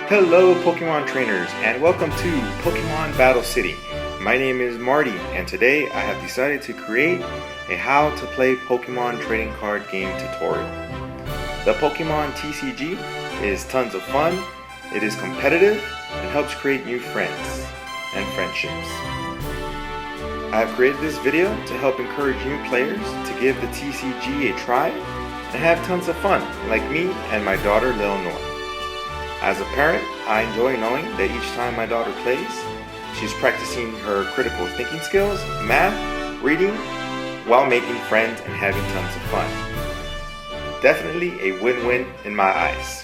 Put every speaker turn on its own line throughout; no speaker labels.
Hello Pokemon trainers and welcome to Pokemon Battle City. My name is Marty and today I have decided to create a how to play Pokemon trading card game tutorial. The Pokemon TCG is tons of fun, it is competitive, and helps create new friends and friendships. I have created this video to help encourage new players to give the TCG a try and have tons of fun like me and my daughter Leonor. As a parent, I enjoy knowing that each time my daughter plays, she's practicing her critical thinking skills, math, reading, while making friends and having tons of fun. Definitely a win-win in my eyes.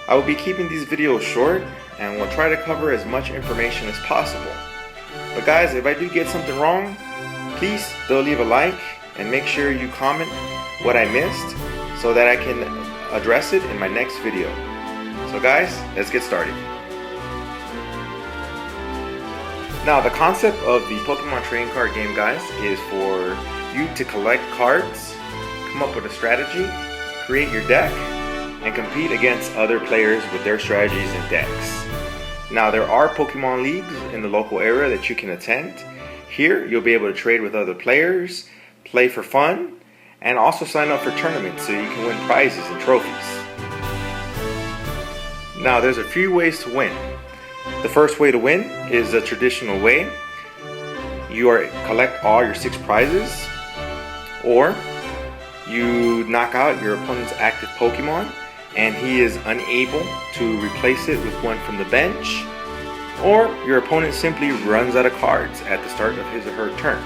I will be keeping these videos short and will try to cover as much information as possible. But guys, if I do get something wrong, please do leave a like and make sure you comment what I missed so that I can address it in my next video. So guys, let's get started. Now the concept of the Pokemon trading card game, guys, is for you to collect cards, come up with a strategy, create your deck, and compete against other players with their strategies and decks. Now there are Pokemon leagues in the local area that you can attend. Here you'll be able to trade with other players, play for fun, and also sign up for tournaments so you can win prizes and trophies. Now there's a few ways to win. The first way to win is the traditional way. You collect all your 6 prizes, or you knock out your opponent's active Pokemon and he is unable to replace it with one from the bench, or your opponent simply runs out of cards at the start of his or her turn.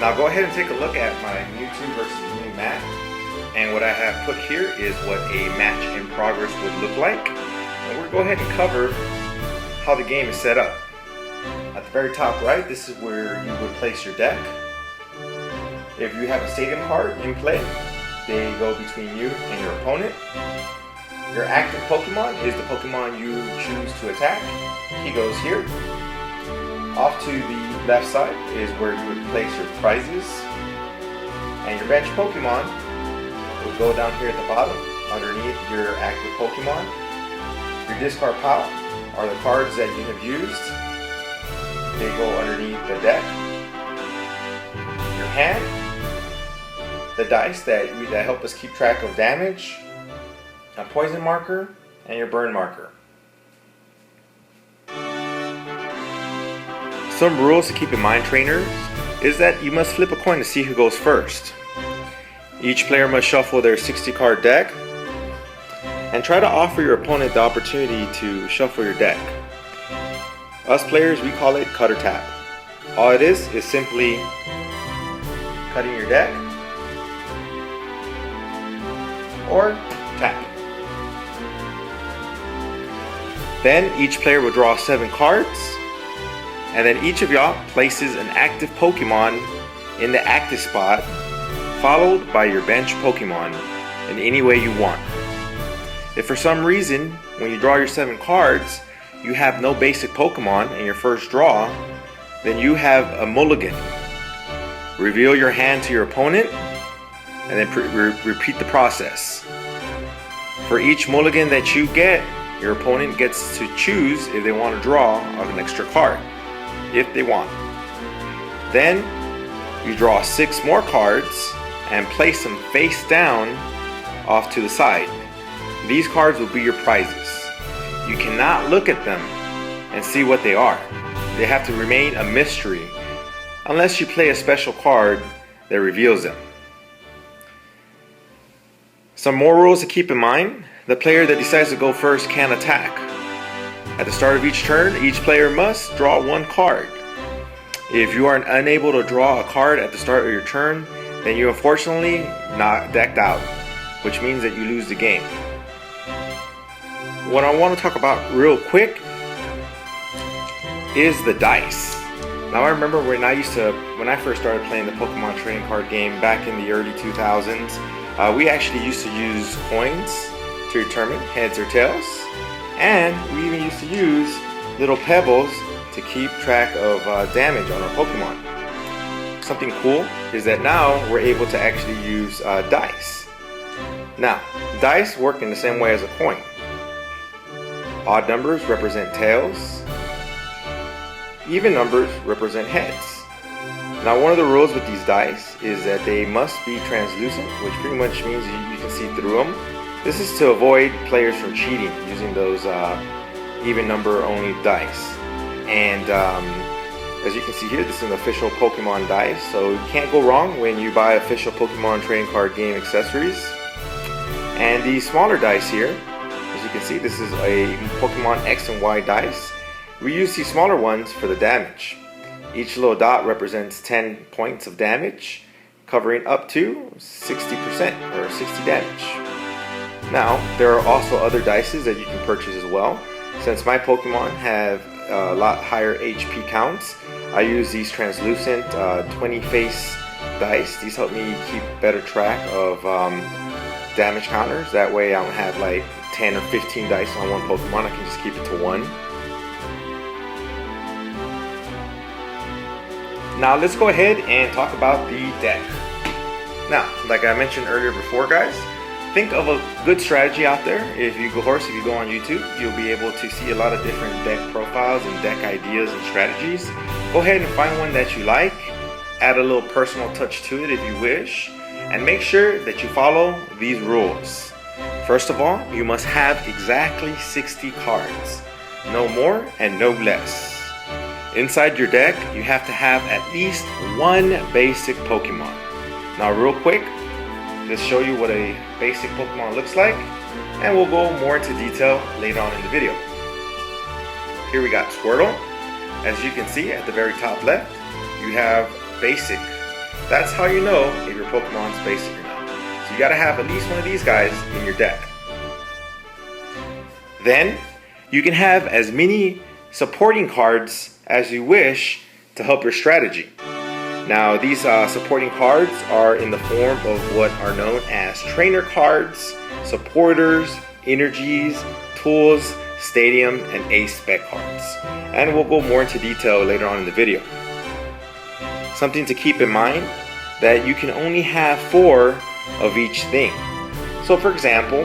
Now go ahead and take a look at my Mewtwo versus Mew map. And what I have put here is what a match in progress would look like. And we'll go ahead and cover how the game is set up. At the very top right, this is where you would place your deck. If you have a stadium card in play, they go between you and your opponent. Your active Pokemon is the Pokemon you choose to attack. He goes here. Off to the left side is where you would place your prizes. And your bench Pokemon will go down here at the bottom underneath your active Pokemon. Your discard pile are the cards that you have used. They go underneath the deck. Your hand, the dice that help us keep track of damage, a poison marker, and your burn marker. Some rules to keep in mind, trainers, is that you must flip a coin to see who goes first. Each player must shuffle their 60 card deck and try to offer your opponent the opportunity to shuffle your deck. Us players, we call it cut or tap. All it is simply cutting your deck or tap. Then each player will draw 7 cards, and then each of y'all places an active Pokemon in the active spot, followed by your bench Pokemon in any way you want. If for some reason, when you draw your 7 cards, you have no basic Pokemon in your first draw, then you have a mulligan. Reveal your hand to your opponent, and then repeat the process. For each mulligan that you get, your opponent gets to choose if they want to draw an extra card, if they want. Then you draw 6 more cards and place them face down off to the side. These cards will be your prizes. You cannot look at them and see what they are. They have to remain a mystery unless you play a special card that reveals them. Some more rules to keep in mind. The player that decides to go first can attack. At the start of each turn, each player must draw 1 card. If you are unable to draw a card at the start of your turn, then you unfortunately not decked out, which means that you lose the game. What I want to talk about real quick is the dice. Now I remember when I first started playing the Pokemon trading card game back in the early 2000s, we actually used to use coins to determine heads or tails, and we even used to use little pebbles to keep track of damage on our Pokemon. Something cool is that now we're able to actually use dice. Now, dice work in the same way as a coin. Odd numbers represent tails. Even numbers represent heads. Now, one of the rules with these dice is that they must be translucent, which pretty much means you can see through them. This is to avoid players from cheating using those even number only dice. And as you can see here, this is an official Pokemon dice, so you can't go wrong when you buy official Pokemon trading card game accessories. And these smaller dice here, as you can see, this is a Pokemon X and Y dice. We use these smaller ones for the damage. Each little dot represents 10 points of damage, covering up to 60% or 60 damage. Now, there are also other dices that you can purchase as well. Since my Pokemon have a lot higher HP counts, I use these translucent 20 face dice. These help me keep better track of damage counters. That way I don't have like 10 or 15 dice on one Pokemon. I can just keep it to one. Now let's go ahead and talk about the deck. Now, like I mentioned earlier before, guys, think of a good strategy out there. If you go on YouTube, you'll be able to see a lot of different deck profiles and deck ideas and strategies. Go ahead and find one that you like, add a little personal touch to it if you wish, and make sure that you follow these rules. First of all, you must have exactly 60 cards, no more and no less. Inside your deck, you have to have at least one basic Pokemon. Now real quick, let's show you what a basic Pokemon looks like, and we'll go more into detail later on in the video. Here we got Squirtle. As you can see at the very top left, you have basic. That's how you know if your Pokemon's basic or not. So you gotta have at least one of these guys in your deck. Then, you can have as many supporting cards as you wish to help your strategy. Now, these supporting cards are in the form of what are known as trainer cards, supporters, energies, tools, stadium, and ace spec cards. And we'll go more into detail later on in the video. Something to keep in mind, that you can only have 4 of each thing. So for example,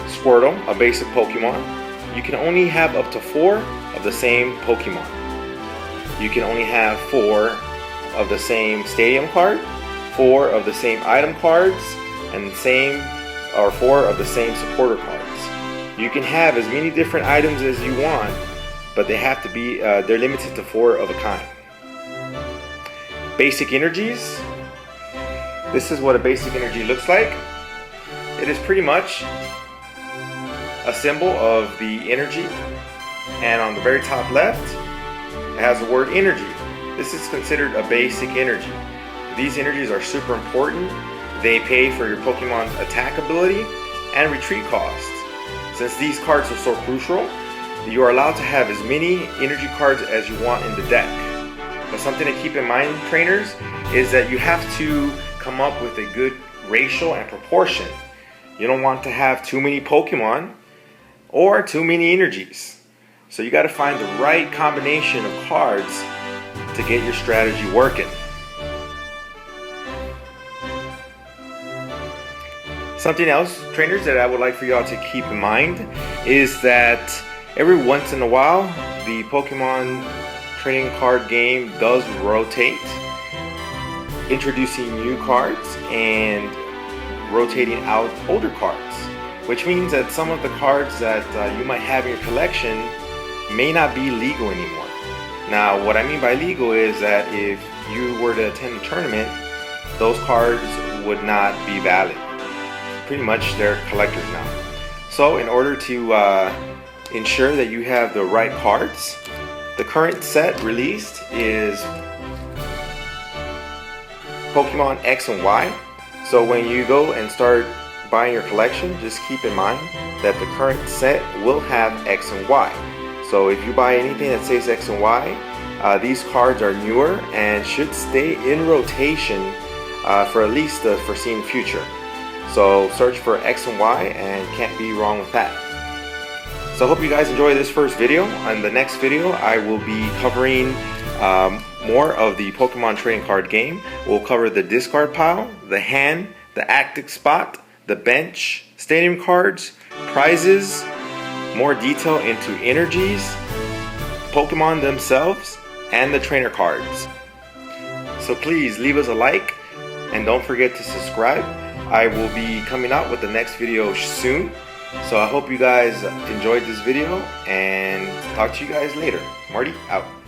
Squirtle, a basic Pokemon, you can only have up to 4 of the same Pokemon. You can only have 4 of the same stadium card, 4 of the same item cards, and 4 of the same supporter cards. You can have as many different items as you want, but they have to be they're limited to 4 of a kind. Basic energies. This is what a basic energy looks like. It is pretty much a symbol of the energy, and on the very top left it has the word energy. This is considered a basic energy. These energies are super important. They pay for your Pokemon's attack ability and retreat costs. Since these cards are so crucial, you are allowed to have as many energy cards as you want in the deck. But something to keep in mind, trainers, is that you have to come up with a good ratio and proportion. You don't want to have too many Pokemon or too many energies. So you got to find the right combination of cards to get your strategy working. Something else, trainers, that I would like for y'all to keep in mind is that every once in a while, the Pokemon trading card game does rotate, introducing new cards and rotating out older cards, which means that some of the cards that you might have in your collection may not be legal anymore. Now, what I mean by legal is that if you were to attend a tournament, those cards would not be valid. Pretty much they're collectors now. So in order to ensure that you have the right cards, the current set released is Pokemon X and Y. So when you go and start buying your collection, just keep in mind that the current set will have X and Y. So if you buy anything that says X and Y, these cards are newer and should stay in rotation for at least the foreseen future. So search for X and Y and can't be wrong with that. So I hope you guys enjoy this first video. On the next video, I will be covering more of the Pokemon trading card game. We'll cover the discard pile, the hand, the active spot, the bench stadium cards, prizes, more detail into energies, Pokemon themselves, and the trainer cards. So please leave us a like and don't forget to subscribe. I will be coming out with the next video soon. So I hope you guys enjoyed this video and talk to you guys later. Marty out.